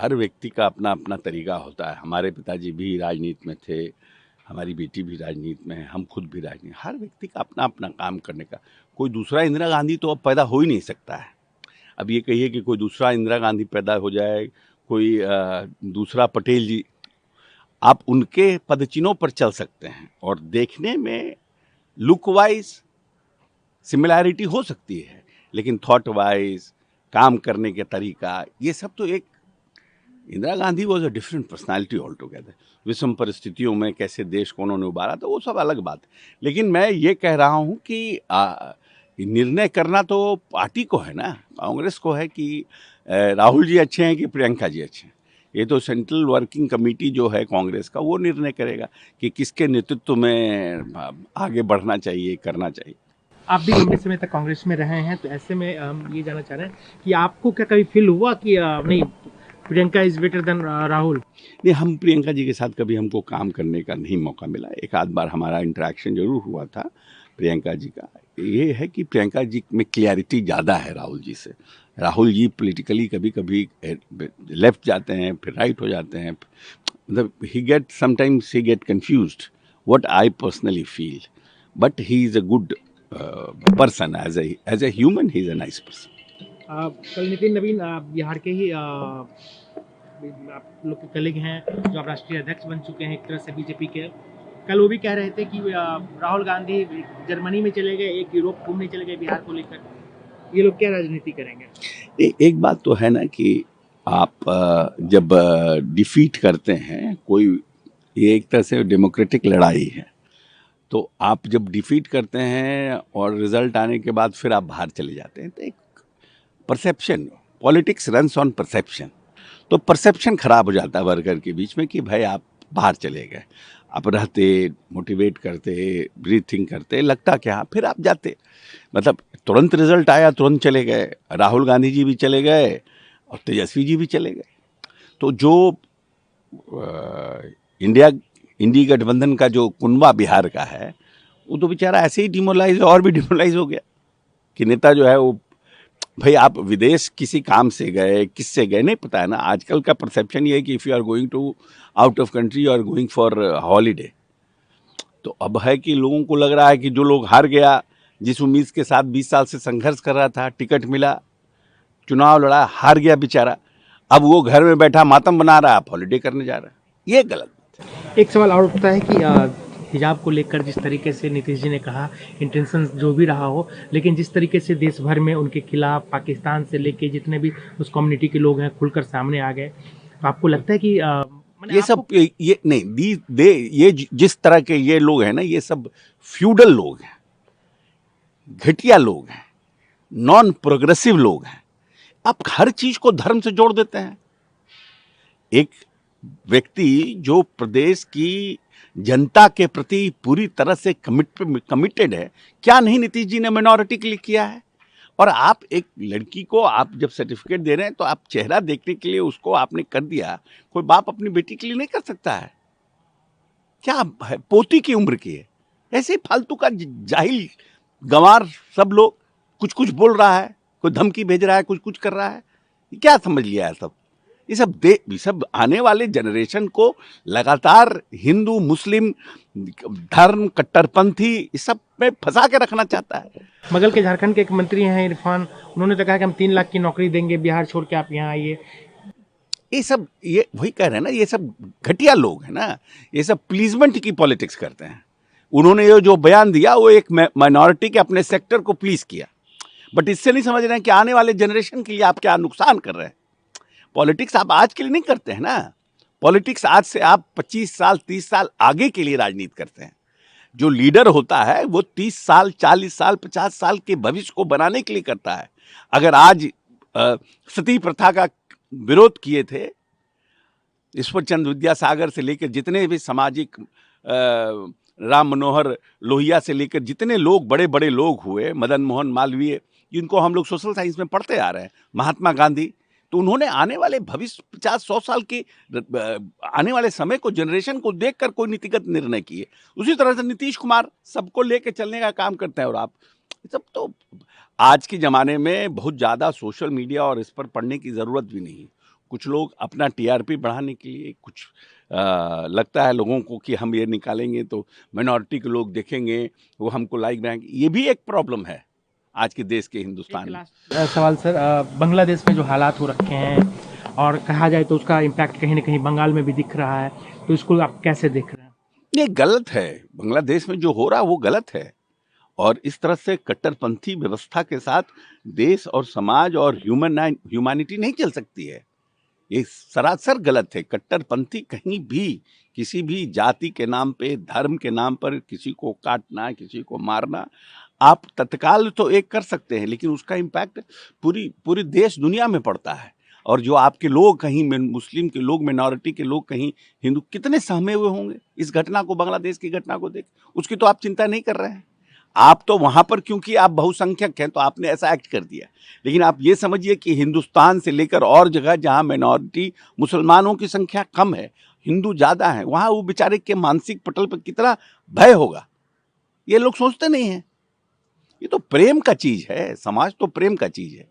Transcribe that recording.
हर व्यक्ति का अपना अपना तरीका होता है। हमारे पिताजी भी राजनीति में थे, हमारी बेटी भी राजनीति में है, हम खुद भी राजनीति। हर व्यक्ति का अपना अपना काम करने का। कोई दूसरा इंदिरा गांधी तो अब पैदा हो ही नहीं सकता है। अब ये कहिए कि कोई दूसरा इंदिरा गांधी पैदा हो जाए, कोई दूसरा पटेल जी, आप उनके पदचिन्हों पर चल सकते हैं और देखने में लुक वाइज सिमिलैरिटी हो सकती है, लेकिन थॉट वाइज, काम करने के तरीका, ये सब तो एक Indira Gandhi was a different personality all together. विषम परिस्थितियों में कैसे देश को उन्होंने उबारा, तो वो सब अलग बात है। लेकिन मैं ये कह रहा हूँ कि निर्णय करना तो पार्टी को है ना, कांग्रेस को है कि राहुल जी अच्छे हैं कि प्रियंका जी अच्छे हैं। ये तो सेंट्रल वर्किंग कमेटी जो है कांग्रेस का, वो निर्णय करेगा कि किसके नेतृत्व में आगे बढ़ना चाहिए, करना चाहिए। आप भी लंबे समय तक कांग्रेस में रहे हैं, तो ऐसे में हम ये जानना चाह रहे हैं कि आपको क्या कभी फील हुआ कि नहीं, Priyanka is better than Rahul? नहीं, हम प्रियंका जी के साथ कभी हमको काम करने का नहीं मौका मिला। एक आध बार हमारा इंटरेक्शन जरूर हुआ था प्रियंका जी का। ये है कि प्रियंका जी में क्लैरिटी ज़्यादा है राहुल जी से। राहुल जी पॉलिटिकली कभी कभी लेफ्ट जाते हैं, फिर राइट हो जाते हैं। मतलब sometimes he get confused, what I personally feel, but he is a good person, as a human he is a nice person. कल नितिन नवीन बिहार के ही आप लोग के कलीग हैं, जो आप राष्ट्रीय अध्यक्ष बन चुके हैं एक तरह से बीजेपी के। कल वो भी कह रहे थे कि राहुल गांधी जर्मनी में चले गए, एक यूरोप घूमने चले गए बिहार को लेकर। ये लोग क्या राजनीति करेंगे? एक बात तो है ना कि आप जब डिफीट करते हैं कोई, ये एक तरह से डेमोक्रेटिक लड़ाई है, तो आप जब डिफीट करते हैं और रिजल्ट आने के बाद फिर आप बाहर चले जाते हैं, तो एक perception, politics runs on perception, तो परसेप्शन खराब हो जाता है वर्कर के बीच में कि भाई आप बाहर चले गए। आप रहते, मोटिवेट करते, ब्रीथिंग करते, लगता क्या, फिर आप जाते। मतलब तुरंत रिजल्ट आया, तुरंत चले गए। राहुल गांधी जी भी चले गए और तेजस्वी जी भी चले गए। तो जो इंडी गठबंधन का जो कुनबा बिहार का है, वो तो बेचारा ऐसे ही डिमोलाइज और भी डिमोलाइज हो गया कि नेता जो है वो, भाई आप विदेश किसी काम से गए, किससे गए नहीं पता है ना। आजकल का परसेप्शन ये है कि if you are going to out of country, you are going for holiday. तो अब है कि लोगों को लग रहा है कि जो लोग हार गया, जिस उम्मीद के साथ 20 साल से संघर्ष कर रहा था, टिकट मिला, चुनाव लड़ा, हार गया बेचारा, अब वो घर में बैठा मातम बना रहा है, आप हॉलीडे करने जा रहा है। ये गलत बात है। एक सवाल और उठता है कि हिजाब को लेकर जिस तरीके से नीतीश जी ने कहा, इंटेंशन जो भी रहा हो, लेकिन जिस तरीके से देश भर में उनके खिलाफ पाकिस्तान से लेके जितने भी उस कम्युनिटी के लोग हैं खुलकर सामने आ गए, तो आपको लगता है कि ये सब ये नहीं ये जिस तरह के ये लोग हैं ना, ये सब फ्यूडल लोग हैं, घटिया लोग हैं, नॉन प्रोग्रेसिव लोग हैं। आप हर चीज को धर्म से जोड़ देते हैं। एक व्यक्ति जो प्रदेश की जनता के प्रति पूरी तरह से कमिटेड है, क्या नहीं नीतीश जी ने माइनॉरिटी के लिए किया है? और आप एक लड़की को आप जब सर्टिफिकेट दे रहे हैं, तो आप चेहरा देखने के लिए उसको आपने कर दिया। कोई बाप अपनी बेटी के लिए नहीं कर सकता है क्या? है, पोती की उम्र की है। ऐसे ही फालतू का जाहिल गंवार सब लोग कुछ कुछ बोल रहा है, कोई धमकी भेज रहा है, कुछ कुछ कर रहा है। क्या समझ लिया है सब? ये सब आने वाले जनरेशन को लगातार हिंदू मुस्लिम धर्म कट्टरपंथी इस सब में फंसा के रखना चाहता है। मगल के झारखंड के एक मंत्री हैं इरफान, उन्होंने तो कहा कि हम 3 लाख की नौकरी देंगे, बिहार छोड़ के आप यहाँ आइए। ये वही कह रहे हैं ना, ये सब घटिया लोग हैं ना, ये सब प्लीजमेंट की पॉलिटिक्स करते हैं। उन्होंने ये जो बयान दिया वो एक माइनॉरिटी के अपने सेक्टर को प्लीज किया, बट इससे नहीं समझ रहे हैं कि आने वाले जनरेशन के लिए आप क्या नुकसान कर रहे हैं। पॉलिटिक्स आप आज के लिए नहीं करते हैं ना, पॉलिटिक्स आज से आप 25 साल 30 साल आगे के लिए राजनीति करते हैं। जो लीडर होता है वो 30 साल 40 साल 50 साल के भविष्य को बनाने के लिए करता है। अगर आज सती प्रथा का विरोध किए थे, ईश्वरचंद्र विद्यासागर से लेकर जितने भी सामाजिक राम मनोहर लोहिया से लेकर जितने लोग बड़े बड़े लोग हुए, मदन मोहन मालवीय, जिनको हम लोग सोशल साइंस में पढ़ते आ रहे हैं, महात्मा गांधी, तो उन्होंने आने वाले भविष्य 50-100 साल के आने वाले समय को, जनरेशन को देखकर कोई नीतिगत निर्णय किए। उसी तरह से नीतीश कुमार सबको लेके चलने का काम करते हैं। और आप सब तो आज के ज़माने में बहुत ज़्यादा सोशल मीडिया और इस पर पढ़ने की ज़रूरत भी नहीं। कुछ लोग अपना टीआरपी बढ़ाने के लिए, कुछ लगता है लोगों को कि हम ये निकालेंगे तो माइनॉरिटी के लोग देखेंगे, वो हमको लाइक बनाएंगे। ये भी एक प्रॉब्लम है आज के देश के एक हिंदुस्तान में। लास्ट सवाल सर, बांग्लादेश में जो हालात हो रखे हैं और कहा जाए तो उसका इम्पैक्ट कहीं ना कहीं बंगाल में भी दिख रहा है, तो इसको आप कैसे देख रहे हैं? ये गलत है, बांग्लादेश में जो हो रहा है वो गलत है, और इस तरह से कट्टरपंथी व्यवस्था के साथ देश और समाज और ह्यूमैनिटी नहीं चल सकती है। ये सरासर गलत है। कट्टरपंथी कहीं भी किसी भी जाति के नाम पे, धर्म के नाम पर किसी को काटना, किसी को मारना, आप तत्काल तो एक कर सकते हैं, लेकिन उसका इम्पैक्ट पूरी देश दुनिया में पड़ता है। और जो आपके लोग कहीं मुस्लिम के लोग, मिनॉरिटी के लोग कहीं हिंदू, कितने सहमे हुए होंगे इस घटना को, बांग्लादेश की घटना को देख, उसकी तो आप चिंता नहीं कर रहे हैं। आप तो वहां पर क्योंकि आप बहुसंख्यक हैं तो आपने ऐसा एक्ट कर दिया, लेकिन आप ये समझिए कि हिंदुस्तान से लेकर और जगह जहां माइनॉरिटी, मुसलमानों की संख्या कम है, हिंदू ज्यादा है, वहां वो बेचारे के मानसिक पटल पर कितना भय होगा, ये लोग सोचते नहीं हैं। ये तो प्रेम का चीज है, समाज तो प्रेम का चीज है।